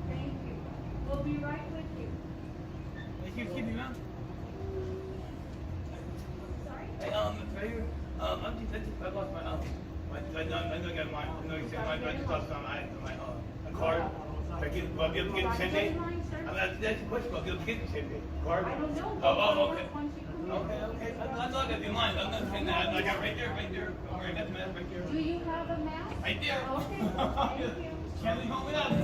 Thank you. We'll be right with you. Excuse me, ma'am. Sorry? Hey, right here. I lost my I know you got mine. I know you said mine. I just lost my card. I get the same day. That's the question. I'll get the same day. Card. I don't know. Oh, okay. Once you come in. Okay. I thought I got the line. I'm not saying that. I got right there. Where I got the mask right there. Do you have a mask? Right there. Okay. Thank you. Can't leave home without it.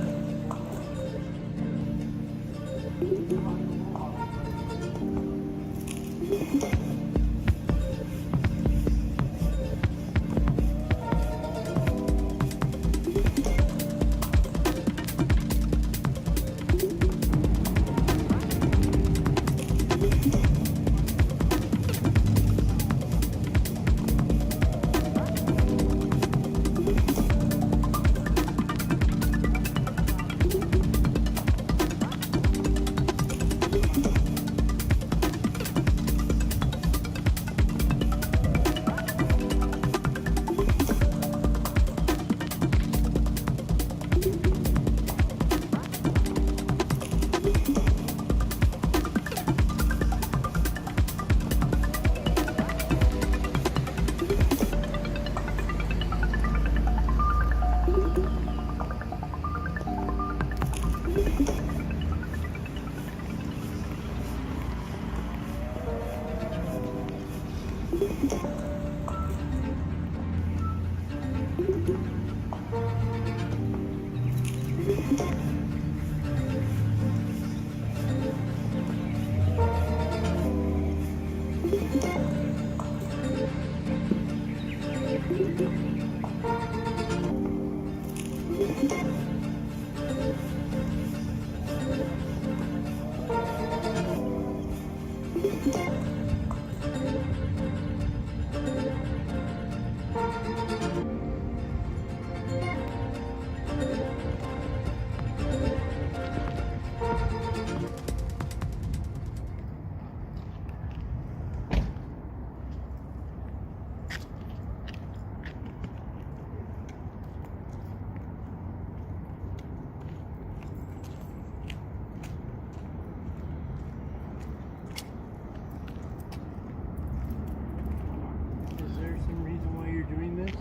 Is there some reason why you're doing this?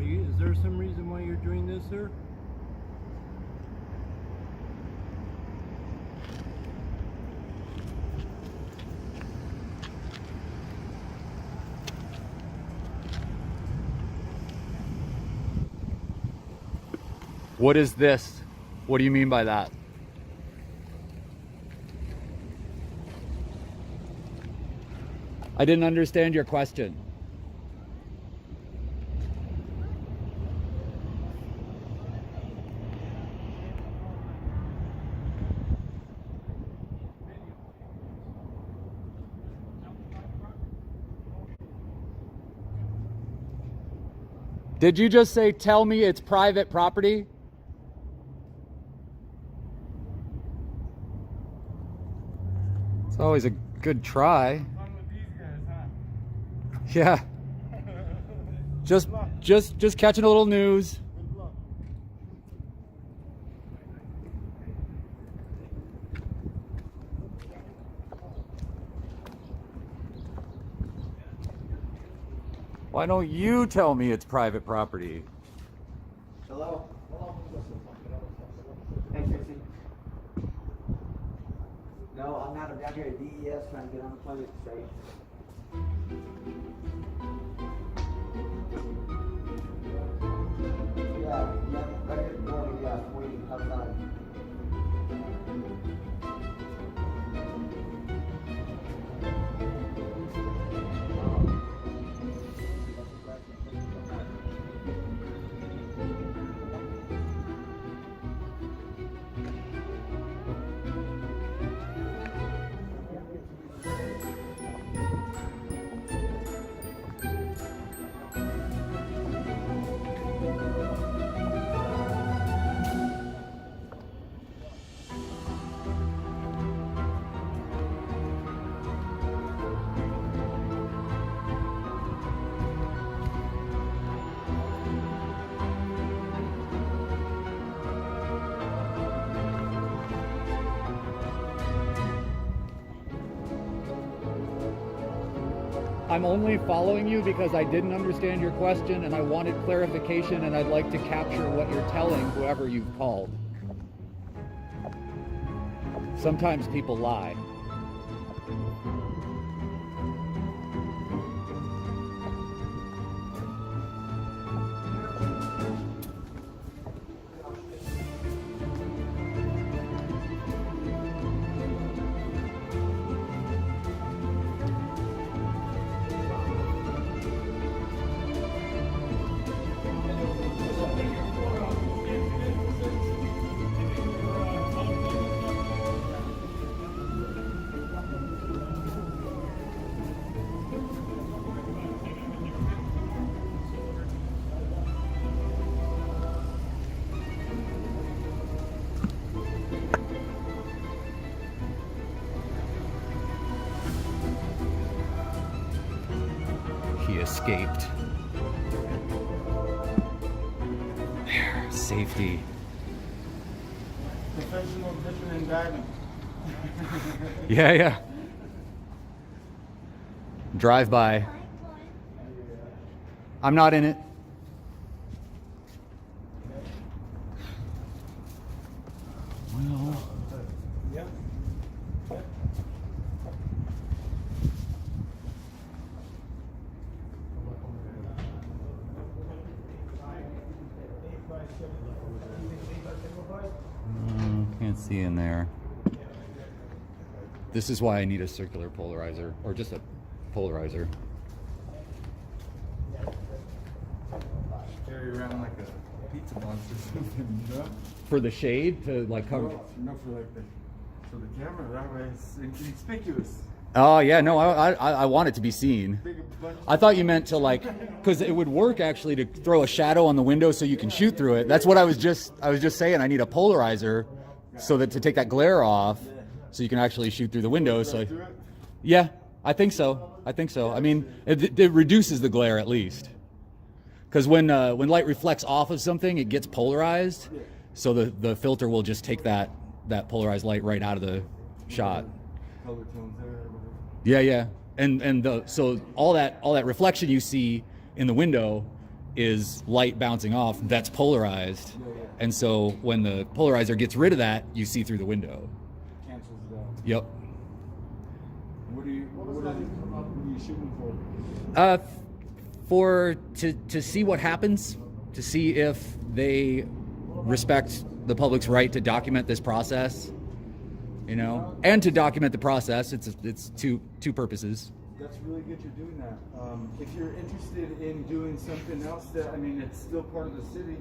Is there some reason why you're doing this, sir? What is this? What do you mean by that? I didn't understand your question. Did you just say, tell me it's private property? It's always a good try. Fun with these guys, huh? Yeah. Just catching a little news. Good luck. Why don't you tell me it's private property? Hello? Hey, Tracy. No, I'm not. I'm down here at DES trying to get unemployment straight. Yeah, right here at the door, yeah, waiting outside. I'm only following you because I didn't understand your question and I wanted clarification, and I'd like to capture what you're telling whoever you've called. Sometimes people lie. He escaped. There, safety. Professional different than diving. Yeah. Drive by. I'm not in it. Well, Yeah. can't see in there. This is why I need a circular polarizer, or just a polarizer. Carry around like a pizza box or something, you know? For the shade to like cover. No, for like for the camera. That way it's inconspicuous. Oh yeah, no, I want it to be seen. Big bunch. I thought you meant to like, because it would work actually to throw a shadow on the window so you can shoot through it. That's what I was just saying. I need a polarizer so that to take that glare off, so you can actually shoot through the window. So yeah, I think so. I mean, it reduces the glare at least. Because when light reflects off of something, it gets polarized. So the filter will just take that polarized light right out of the shot. Color tones there. Yeah. So all that reflection you see in the window is light bouncing off. That's polarized. And so when the polarizer gets rid of that, you see through the window. Cancels it out. Yep. What are you shooting for? To see what happens, to see if they respect the public's right to document this process, you know, and to document the process. It's two purposes. That's really good you're doing that. If you're interested in doing something else that, I mean, it's still part of the city,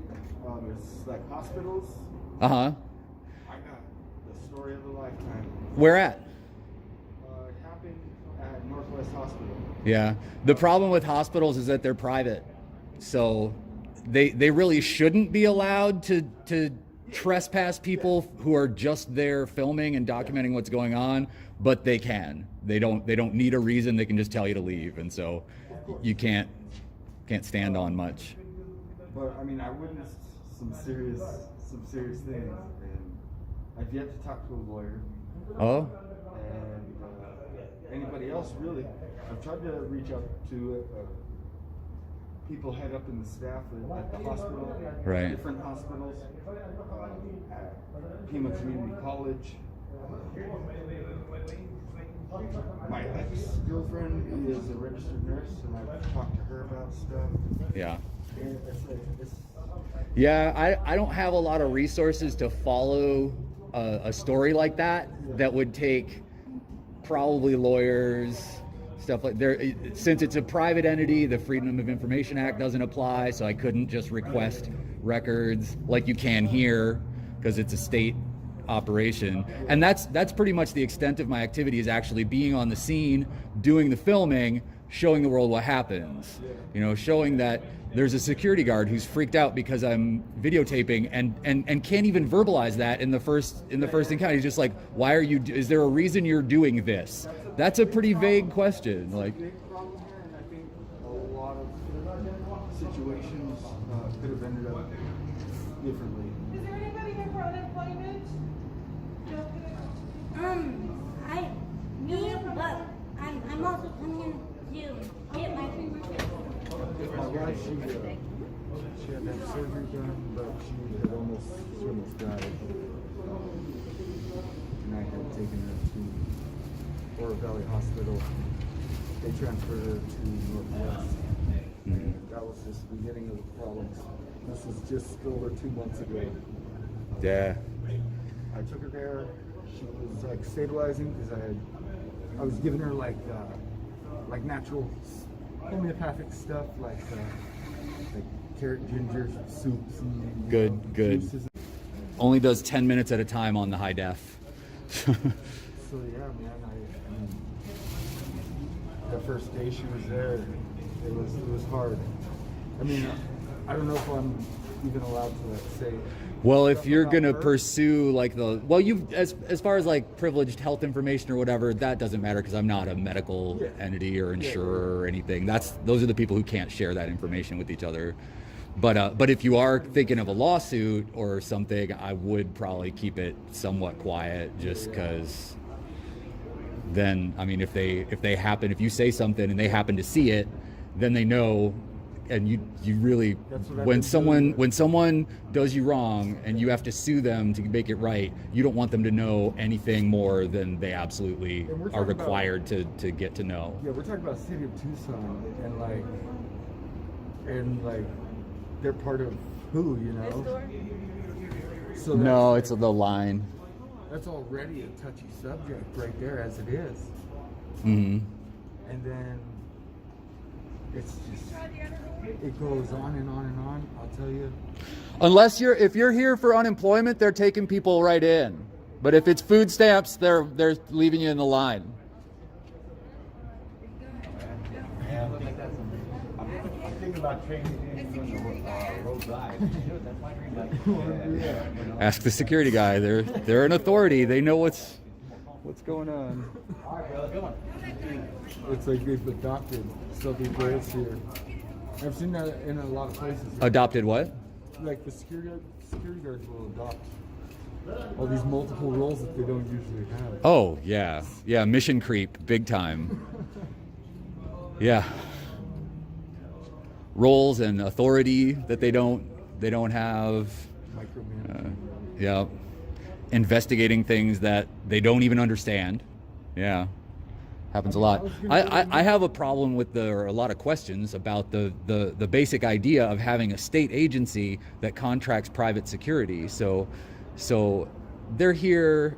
it's like hospitals. Uh-huh. I got the story of a lifetime. Where at? It happened at Northwest Hospital. Yeah. The problem with hospitals is that they're private. So they really shouldn't be allowed to trespass people who are just there filming and documenting what's going on, but they can. They don't need a reason. They can just tell you to leave, and so you can't stand on much. But I mean, I witnessed some serious things, and I've yet to talk to a lawyer. Oh. And anybody else really. I've tried to reach out to people head up in the staff at the hospital, Right. Different hospitals, at Pima Community College. My ex-girlfriend is a registered nurse, and I've talked to her about stuff. Yeah. And Yeah, I don't have a lot of resources to follow a story like that would take probably lawyers, stuff like there. Since it's a private entity, the Freedom of Information Act doesn't apply, so I couldn't just request records like you can here because it's a state operation. And that's pretty much the extent of my activity, is actually being on the scene, doing the filming, showing the world what happens. You know, showing that there's a security guard who's freaked out because I'm videotaping and can't even verbalize that in the first encounter. He's just like, why are you, is there a reason you're doing this? That's a pretty vague question. Like, big problem here, and I think a lot of situations could have ended up differently. Is there anybody here for unemployment? Me, but I'm also coming in You get my cream. My wife, she had that surgery done, but she almost died. And I had taken her to Oro Valley Hospital. They transferred her to Northwest. And that was just the beginning of the problems. This was just over 2 months ago. Yeah. I took her there. She was like stabilizing because I was giving her like natural homeopathic stuff like carrot ginger soups and Good. juices. Only does 10 minutes at a time on the high def. So yeah, man, I mean, the first day she was there, it was hard. I mean, I don't know if I'm even allowed to like say. Well, if stuff you're about gonna her. pursue like you as far as like privileged health information or whatever, that doesn't matter because I'm not a medical entity or insurer or anything. Those are the people who can't share that information with each other. But if you are thinking of a lawsuit or something, I would probably keep it somewhat quiet, just because. Then I mean, if you say something and they happen to see it, then they know. And you really, when someone does you wrong and you have to sue them to make it right, you don't want them to know anything more than they absolutely are required to get to know. Yeah, we're talking about the city of Tucson and like they're part of who, you know? So No, it's the line. That's already a touchy subject right there as it is. Mm-hmm. And then it's just, it goes on and on and on, I'll tell you. If you're here for unemployment, they're taking people right in. But if it's food stamps, they're leaving you in the line. I'm thinking about changing things on the roadside. Ask the security guy. They're an authority. They know what's going on. All right, brother, good one. It's like they've adopted self-employed here. I've seen that in a lot of places. Adopted what? Like the security guards will adopt all these multiple roles that they don't usually have. Oh yeah, mission creep, big time. Yeah, roles and authority that they don't have. Micromanagement. Yeah, investigating things that they don't even understand. Yeah. Happens a lot. I have a problem with a lot of questions about the basic idea of having a state agency that contracts private security. So they're here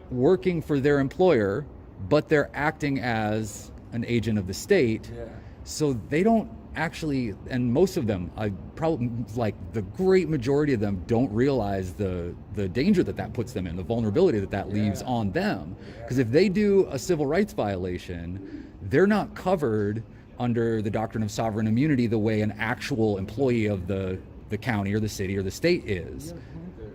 working for their employer, but they're acting as an agent of the state. Yeah. So they don't actually, and most of them, probably like the great majority of them, don't realize the danger that puts them in, the vulnerability that leaves on them. Because if they do a civil rights violation, they're not covered under the doctrine of sovereign immunity the way an actual employee of the county or the city or the state is.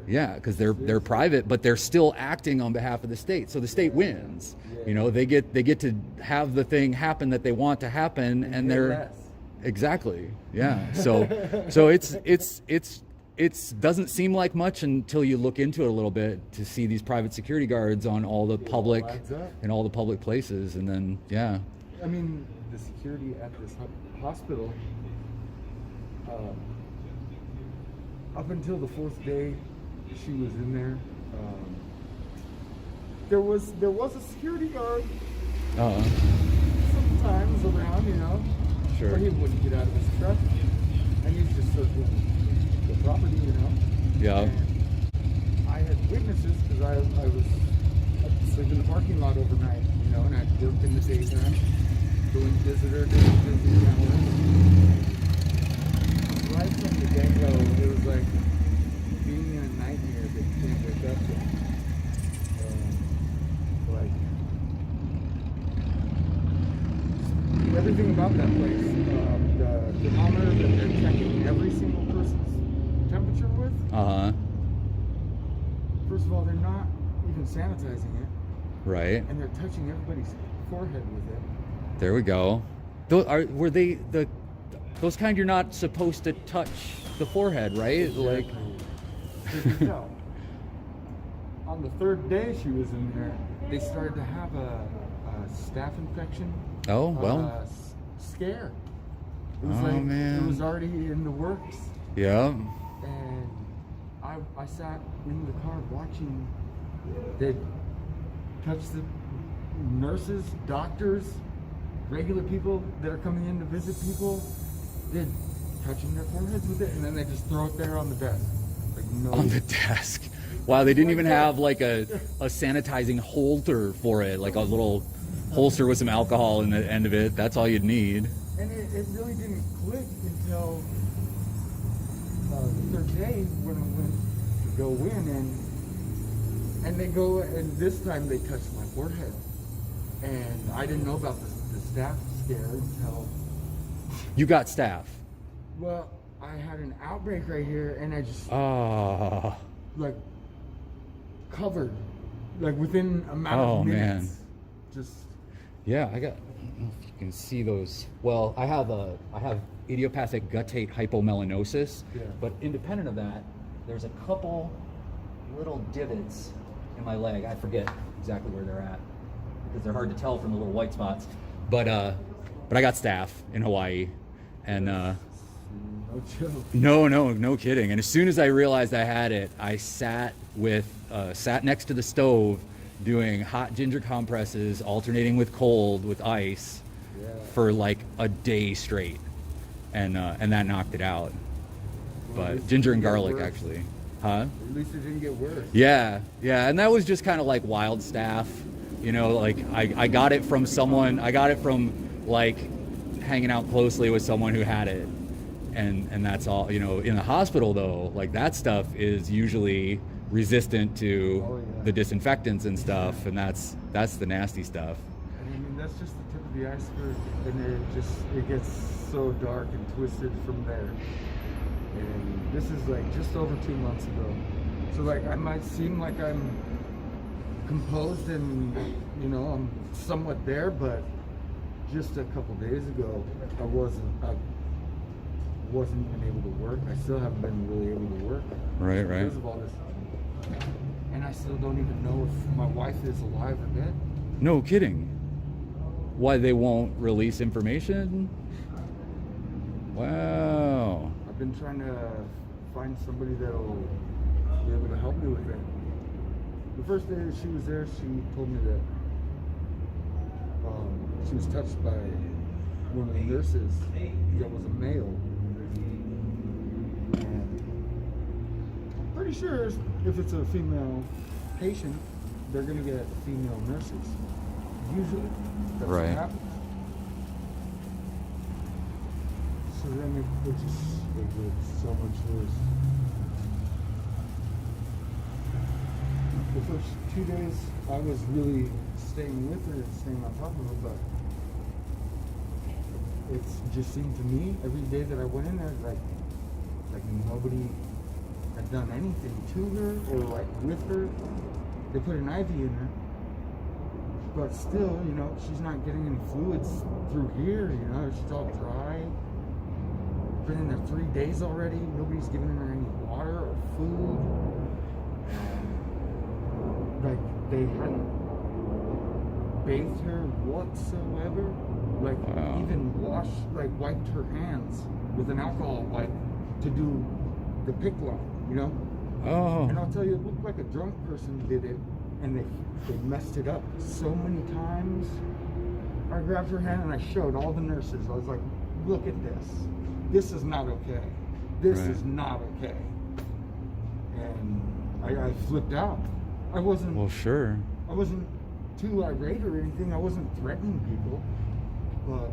Yeah, because they're private, but they're still acting on behalf of the state. So the state wins. You know, they get to have the thing happen that they want to happen, and they're less. Exactly. Yeah. So it's doesn't seem like much until you look into it a little bit to see these private security guards on all the public in all the public places, and then yeah. I mean, the security at this hospital, up until the 4th day she was in there, there was a security guard sometimes around, you know. Sure. But he wouldn't get out of his truck, and he's just circling the property, you know. Yeah. And I had witnesses because I was sleeping in the parking lot overnight, you know, and I worked in the daytime, doing visitor hours. Right from the get-go, it was like being in a nightmare that you can't wake up to. Like everything about that place, the thermometer that they're checking every single person's temperature with. First of all, they're not even sanitizing it. Right. And they're touching everybody's forehead with it. There we go. Those kind you're not supposed to touch the forehead, right? Like. No. On the 3rd day she was in there, they started to have a staph infection. Oh, well. Scare. It was Oh, man. It was already in the works. Yeah. And I sat in the car watching. They'd touch the nurses, doctors, regular people that are coming in to visit people. They're touching their foreheads with it, and then they just throw it there on the desk. Like, no. On the desk. Wow, they didn't even have like a sanitizing holder for it, like a little holster with some alcohol in the end of it. That's all you'd need. And it really didn't click until the third day when I went to go in, and they go, and this time they touched my forehead. And I didn't know about the staph scare until... You got staph. Well, I had an outbreak right here, and I just... like, covered. Like, within a matter of minutes. Man. Just... Yeah, I don't know if you can see those. Well, I have idiopathic guttate hypomelanosis, Yeah. but independent of that, there's a couple little divots in my leg. I forget exactly where they're at because they're hard to tell from the little white spots. But I got staph in Hawaii, and No joke. no kidding. And as soon as I realized I had it, I sat next to the stove doing hot ginger compresses, alternating with cold with ice, for like a day straight, and that knocked it out. Well, at But least ginger it and didn't get garlic, worse. actually, huh? At least it didn't get worse. Yeah, and that was just kind of like wild staph, you know. Like I got it from someone. I got it from like hanging out closely with someone who had it, and that's all. You know, in the hospital though, like that stuff is usually resistant to the disinfectants and stuff, and that's the nasty stuff. I mean, that's just the tip of the iceberg, and it gets so dark and twisted from there. And this is like just over 2 months ago. So like I might seem like I'm composed and, you know, I'm somewhat there, but just a couple days ago I wasn't even able to work. I still haven't been really able to work. Right. Because of all this. And I still don't even know if my wife is alive or dead. No kidding. Why they won't release information? Wow. I've been trying to find somebody that'll be able to help me with it. The first day that she was there, she told me that she was touched by one of the nurses that was a male. And I'm pretty sure if it's a female patient, they're going to get female nurses. Usually, that's what Right. happens. So then it gets so much worse. The first 2 days, I was really staying with her and staying on top of her, but it just seemed to me every day that I went in there like nobody had done anything to her or like with her. They put an IV in her, but still, you know, she's not getting any fluids through here. You know, she's all dry. Been in there 3 days already. Nobody's giving her any water or food. Like they hadn't bathed her whatsoever. Like Wow. even wiped her hands with an alcohol wipe to do the pick line, you know? Oh. And I'll tell you, it looked like a drunk person did it, and they messed it up so many times. I grabbed her hand and I showed all the nurses. I was like, look at this. This is not okay. This Right. is not okay. And I flipped out. I wasn't too irate or anything. I wasn't threatening people. But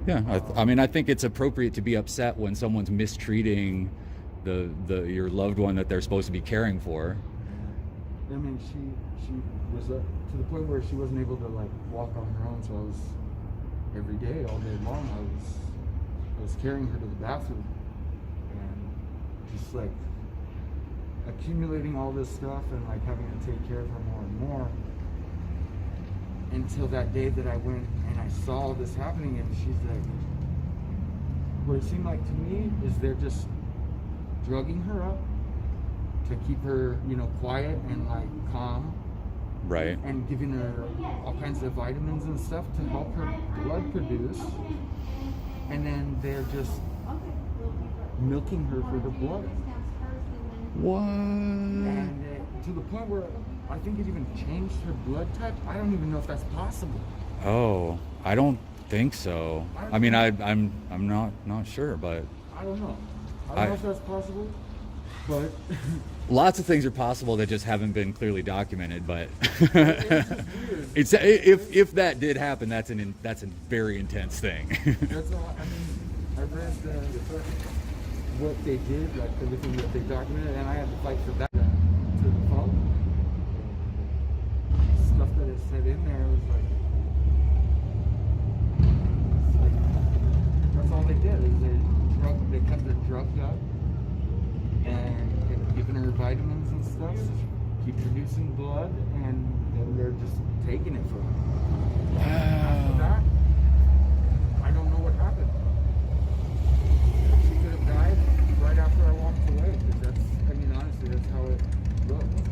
Yeah, I mean, I think it's appropriate to be upset when someone's mistreating your loved one that they're supposed to be caring for. I mean, she was to the point where she wasn't able to like walk on her own. So I was every day, all day long, I was carrying her to the bathroom and just like accumulating all this stuff and like having to take care of her more and more until that day that I went and I saw this happening. And she's like, what it seemed like to me is they're just drugging her up to keep her, you know, quiet and like calm, Right. and giving her all kinds of vitamins and stuff to help her blood produce. And then they're just milking her for the blood. What? And to the point where I think it even changed her blood type. I don't even know if that's possible. Oh, I don't think so. I mean, I'm not sure, but I don't know. I don't know if that's possible, but lots of things are possible that just haven't been clearly documented. But it's if that did happen, that's a very intense thing. that's all. I mean, I read what they did, like everything that they documented, and I had to fight for that to the phone. Stuff that is said in there was like, that's all they did is they kept her drugged up and kept giving her vitamins and stuff to keep producing blood, and then they're just taking it from her. After that, I don't know what happened. She could have died right after I walked away, because that's, I mean, honestly, that's how it looked.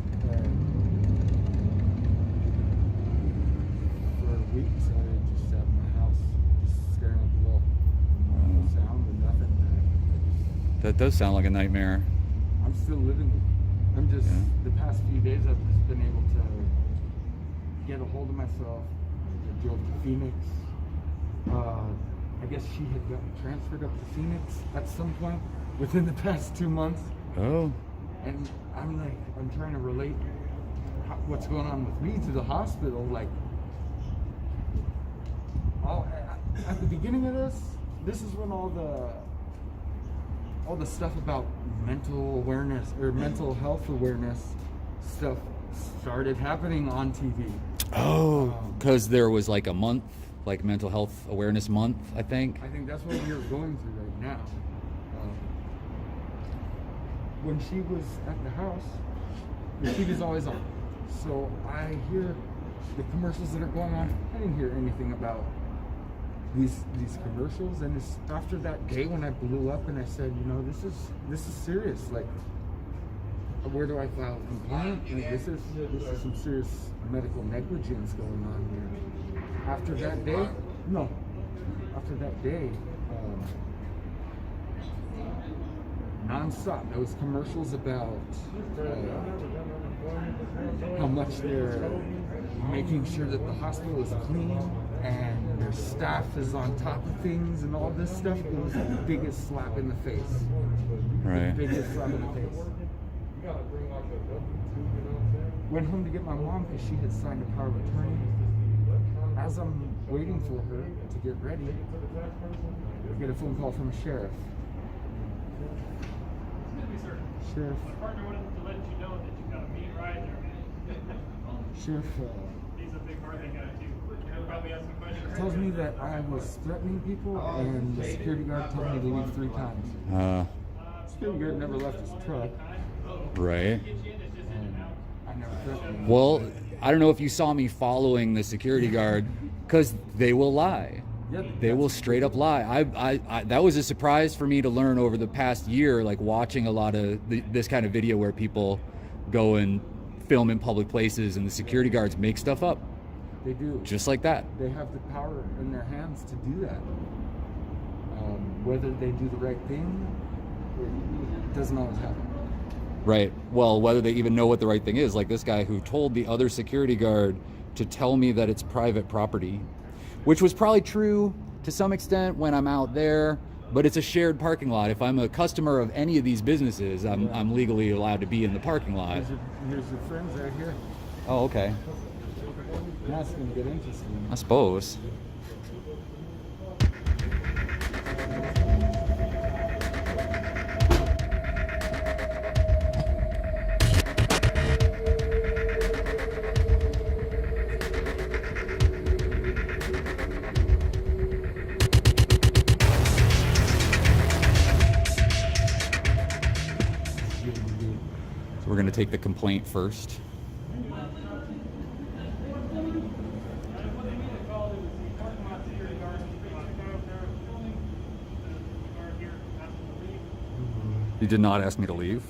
For weeks, I just sat in my house, just staring at the wall. No sound and nothing. That does sound like a nightmare. I'm still living with it. I'm just, the past few days, I've just been able to get a hold of myself. I drove to Phoenix. I guess she had gotten transferred up to Phoenix at some point within the past 2 months. Oh. And I'm like, I'm trying to relate what's going on with me to the hospital. Like, at the beginning of this is when all the stuff about mental awareness or mental health awareness stuff started happening on TV. Oh, because there was like a month, like mental health awareness month, I think. I think that's what we are going through right now. When she was at the house, the TV's always on. So I hear the commercials that are going on. I didn't hear anything about these commercials, and it's after that day when I blew up and I said, you know, this is serious. Like, where do I file a complaint? Like, this is some serious medical negligence going on here. After that day, non-stop, there was commercials about how much they're making sure that the hospital is clean and their staff is on top of things and all this stuff. It was the biggest slap in the face. Right. The biggest slap in the face. Went home to get my mom because she had signed a power of attorney. As I'm waiting for her to get ready, I get a phone call from a sheriff. Sheriff. My partner wanted to let you know that you got a mean ride there. Sheriff He's a big birthday guy too. He'll probably ask some questions. tells me that I was threatening people, and the security guard told me to leave 3 times. Security guard never left his truck. Right. And I never threatened him. Well, I don't know if you saw me following the security guard, because they will lie. Yeah, They will straight up lie. I that was a surprise for me to learn over the past year, like watching a lot of this kind of video where people go and film in public places and the security guards make stuff up. They do. Just like that. They have the power in their hands to do that. Whether they do the right thing, it doesn't always happen. Right. Well, whether they even know what the right thing is, like this guy who told the other security guard to tell me that it's private property, which was probably true to some extent when I'm out there, but it's a shared parking lot. If I'm a customer of any of these businesses, I'm legally allowed to be in the parking lot. Here's your friends right here. Oh, okay. Now it's going to get interesting. I suppose. So we're going to take the complaint first. You did not ask me to leave?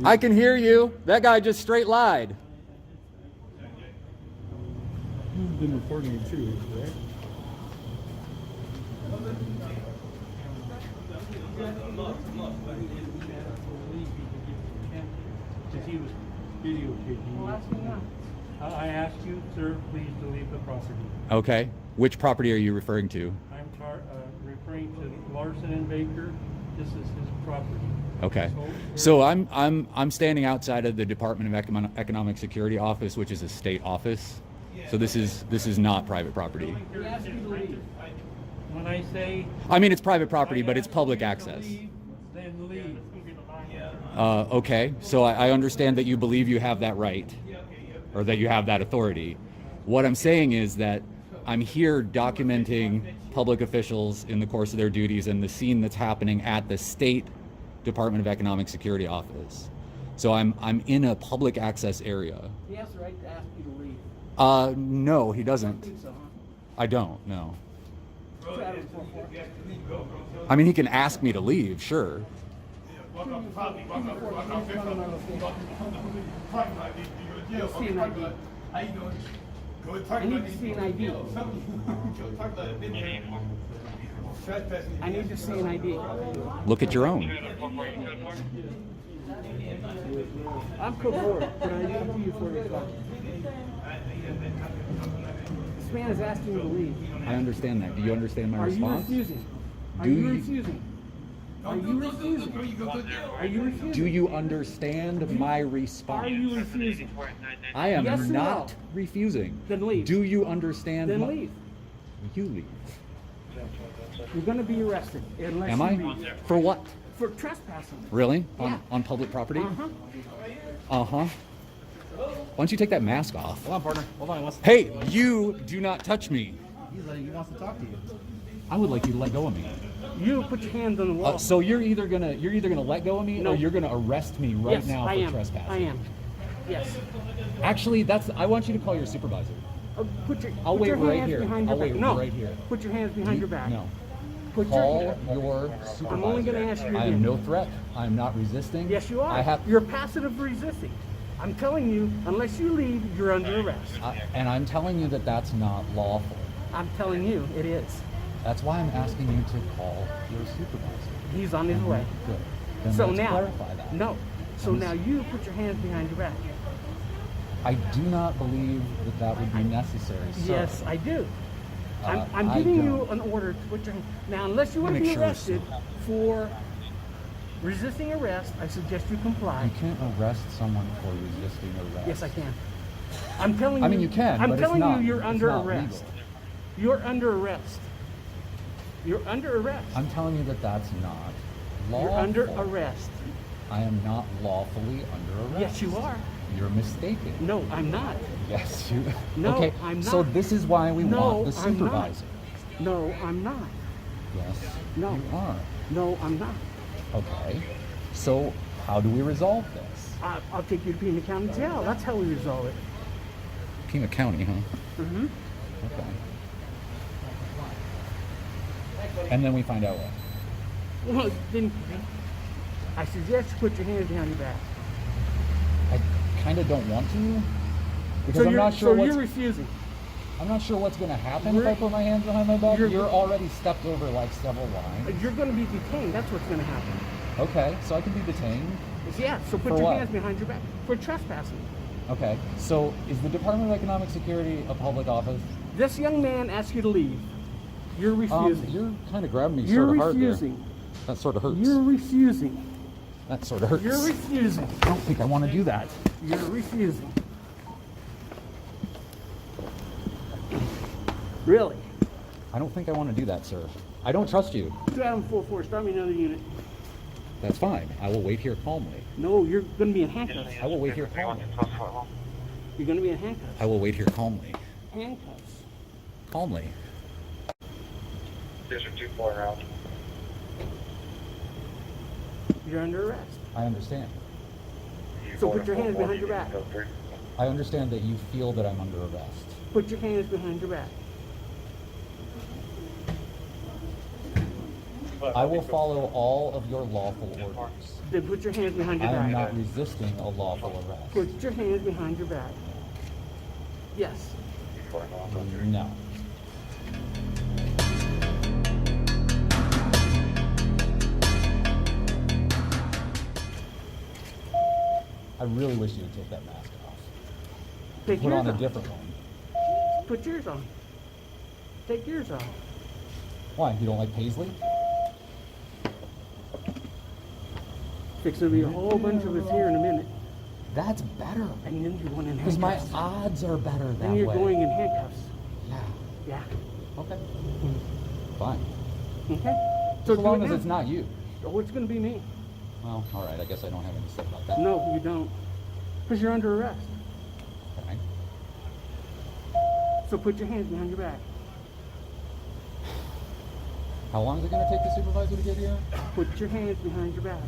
I can hear you. That guy just straight lied. You've been reporting it too, right? Because he was videotaping. Well, ask me now. I asked you, sir, please to leave the property. Okay. Which property are you referring to? I'm referring to Larson and Baker. This is his property. Okay. So I'm standing outside of the Department of Economic Security office, which is a state office. So this is not private property. He asked you to leave. When I say I mean, it's private property, but it's public access. then leave. Okay. So I understand that you believe you have that right, or that you have that authority. What I'm saying is that I'm here documenting public officials in the course of their duties and the scene that's happening at the state Department of Economic Security office. So I'm in a public access area. He has the right to ask you to leave. No, he I doesn't. think so, huh? I don't. No. 2 out of 4. I mean, he can ask me to leave, sure. Walk off the property, walk off the See an ID. How you doing? Go I need to see an ID. I need to see an ID. Look at your own. I'm code 4, but I need to see you for response. This man is asking you to leave. I understand that. Do you understand my Are you response? refusing? Are Do you you- refusing? Are you refusing? Are you refusing? Do you understand my Are response? you refusing? I am Yes or not no? refusing. Then leave. Do you understand? Then my- leave. You leave. You're going to be arrested unless Am you I? leave. For what? For trespassing. Really? Yeah. On public property? Uh-huh. Uh-huh. Why don't you take that mask off? Hold on, partner. Hold on. He wants to, Hey, you do not touch me. he wants to talk to you. I would like you to let go of me. You put your hands on the wall. So you're either gonna let go of me, No. or you're gonna arrest me right yes, now I for am. trespassing. I am. Yes. Actually, I want you to call your supervisor. I'll put wait your right hands here. behind your I'll back. wait No. right here. Put your hands behind your back. No. Put Call your. your supervisor. I'm only going to ask you I again. am no threat. I am not resisting. Yes, you are. I have. You're passive resisting. I'm telling you, unless you leave, you're under arrest. And I'm telling you that that's not lawful. I'm telling you, it is. That's why I'm asking you to call your supervisor. He's on his way. Good. Then So let's now, clarify that. no. So I'm now just- you put your hands behind your back. I do not believe that that would be necessary, sir. Yes, I do. I'm I giving you don't. an order to put your hand. Now, unless you want to Make be sure, arrested for resisting arrest, I suggest you comply. You can't arrest someone for resisting arrest. Yes, I can. I'm telling you. I mean, you can, I'm but it's telling not- you, you're it's under not arrest. legal. You're under arrest. You're under arrest. I'm telling you that that's not lawful. You're under arrest. I am not lawfully under arrest. Yes, you are. You're mistaken. No, I'm not. Yes, you. No, okay, I'm so not. this is why we No, want the I'm not. supervisor. No, I'm not. Yes, No. you are. No, I'm not. Okay, so how do we resolve this? I'll take you to Pima County Jail. That's how we resolve it. Pima County, huh? Mm-hmm. Okay. And then we find out what? Well, then I suggest you put your hands behind your back. I kind of don't want to because So I'm you're, not sure so what's you're refusing. I'm not sure what's going to happen if You're- I put my hands behind my back. you're- You're already stepped over like several lines. You're going to be detained. That's what's going to happen. Okay, so I can be detained. Yeah, so put For your what? hands behind your back for trespassing. Okay, so is the Department of Economic Security a public office? This young man asked you to leave. You're refusing. You're kind of grabbing me You're sort of hard there. refusing. That sort of hurts. You're refusing. That sort of hurts. You're refusing. I don't think I want to do that. You're refusing. Really? I don't think I want to do that, sir. I don't trust you. 2 Adam 4-4, start me another unit. That's fine. I will wait here calmly. No, you're going to be in handcuffs. I will wait here calmly. You're going to be in handcuffs. I will wait here calmly. Handcuffs. Calmly. District 2-4 route. You're under arrest. I understand. So put your hands behind your back. I understand that you feel that I'm under arrest. Put your hands behind your back. I will follow all of your lawful orders. Then put your hands behind your I am back. not resisting a lawful arrest. Put your hands behind your back. Yes. No. I really wish you would take that mask off. Take Put yours on a off. different one. Put yours on. Take yours off. Why? You don't like Paisley? Fix to be a whole bunch of us here in a minute. That's better. And then you're going in Because my handcuffs. odds are better that Then you're way. going in handcuffs. Yeah. Yeah. Okay. Fine. Okay. So as do long it as now. it's not you. Oh, it's going to be me. Well, all right. I guess I don't have any say about that. No, you don't. Because you're under arrest. Okay. So put your hands behind your back. How long is it going to take the supervisor to get here? Put your hands behind your back.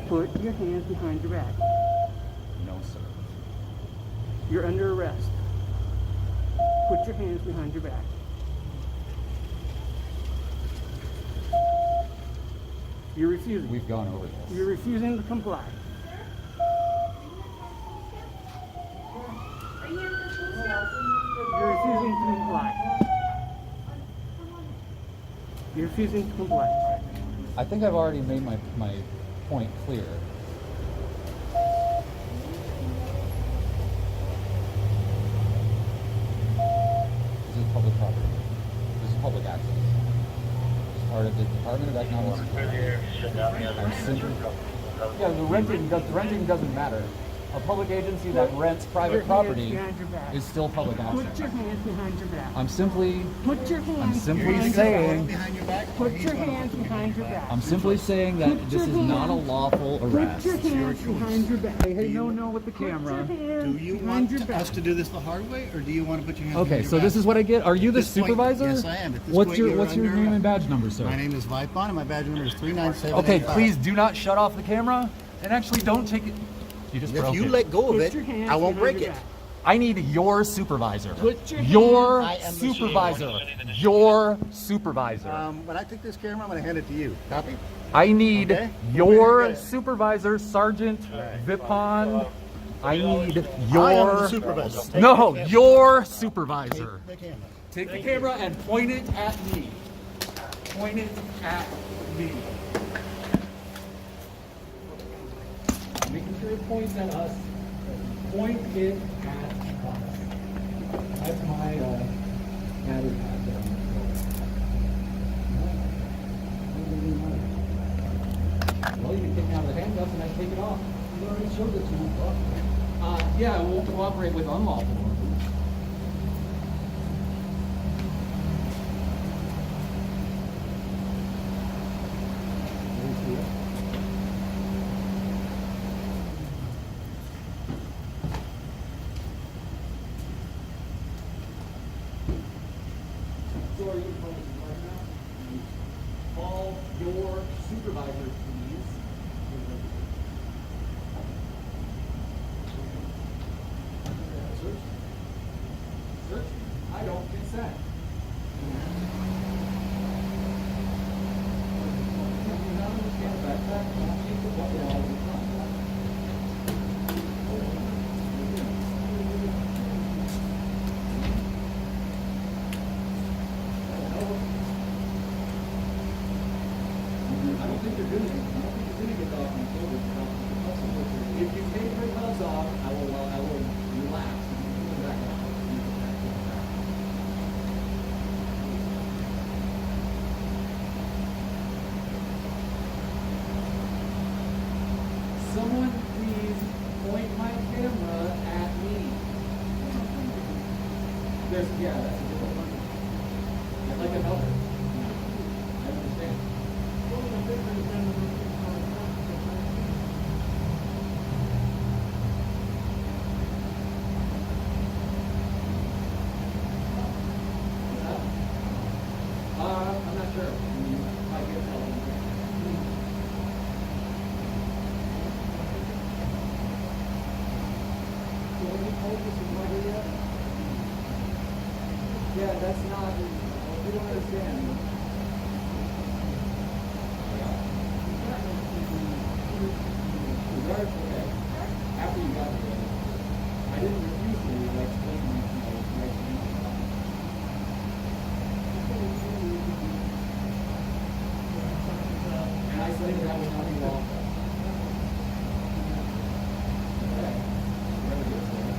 Put your hands behind your back. No, sir. You're under arrest. Put your hands behind your back. You're refusing. We've gone over this. You're refusing to comply. You're refusing to comply. You're refusing to comply. I think I've already made my point clear. This is public property. This is public access. It's part of the Department of Economic Security. I'm simply... Yeah, the renting doesn't matter. A public agency that rents Your private hands property behind your back. is still public Put access. your hands behind your back. I'm simply Put your hands simply behind your saying- back. Behind your back? Put your hands behind your back. I'm simply saying that Put this your is not a hands- lawful Put arrest. your hands behind your back. Hey, no with the camera. Put your hands Do you behind your want back. us to do this the hard way, or do you want to put your hands behind Okay, your so back? this is what I get. Are you the At this point, supervisor? yes, I am. At this What's point, your you're What's your under- name and badge number, sir? My name is Vipon, and my badge number is 397. Okay, please do not shut off the camera, and actually don't take it. You just If broke you it. let go of Put it, your hands I won't behind break your it. back. I need your supervisor. Put your Your I am the supervisor. Your supervisor. When I take this camera, I'm going to hand it to you. Copy? I need Okay. your Okay. supervisor, Sergeant Vipon. I need I am your the supervisor. No, your supervisor. Take the camera. Take the camera and point it at me. Point it at me. Making sure it points at us. Point it at us. That's my battery pack there. Well, you can take me out of the handcuffs and I take it off. You already showed that you won't cooperate. Yeah, I won't cooperate with unlawful orders. So are you right now? Call your supervisor, please. Search. Search. I don't consent. I don't think you're doing it. I don't think you're gonna get off my shoulders. If you take your gloves off, I will relax. And put them back on. Someone please point my camera at me. That's a different one. I'd like to help her. I understand. I'm not sure. I get help. So when you told this is my idea, Yeah, that's not, you don't understand. After you got there, I didn't refuse to, like, explain my and I said that was nothing wrong. Okay. Whatever it is there.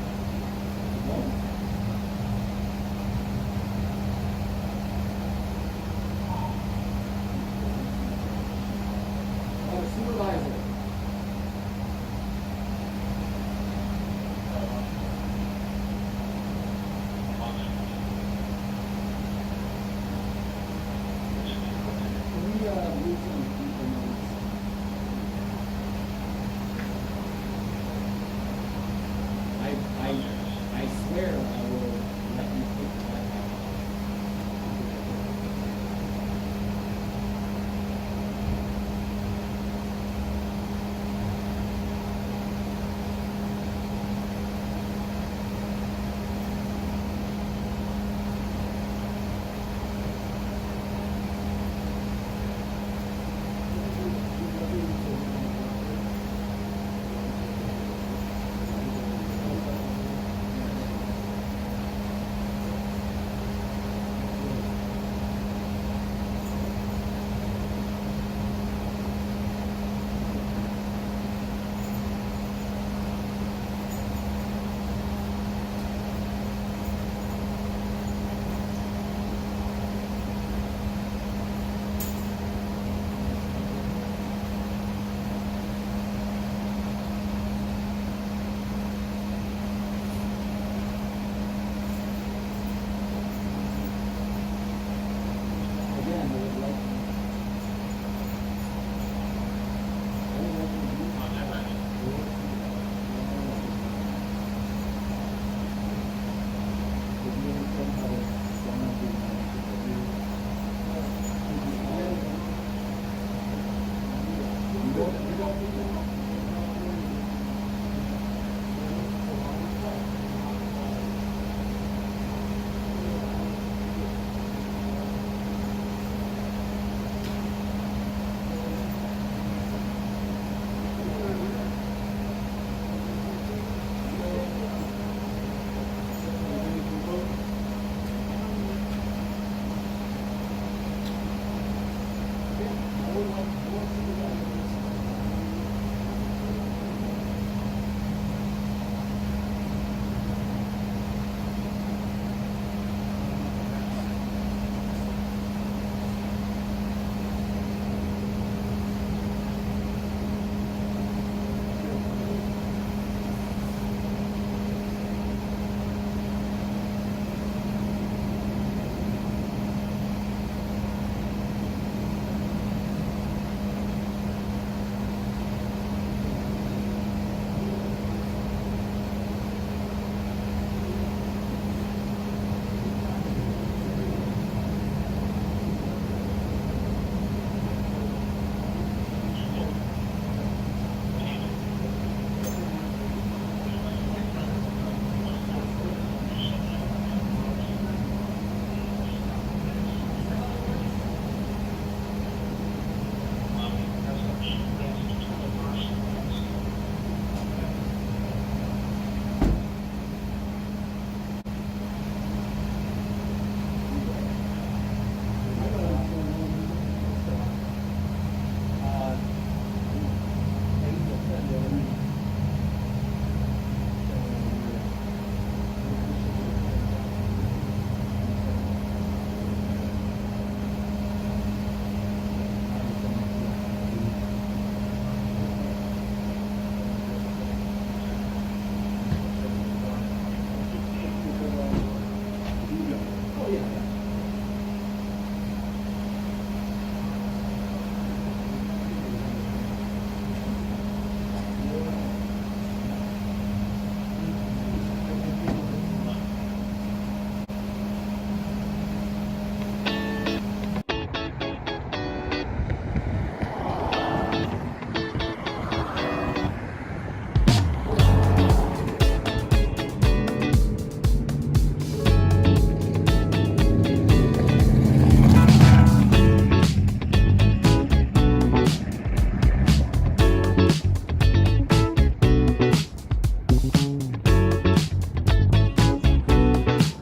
Well, the supervisor. We, some people notice.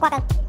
Quokka.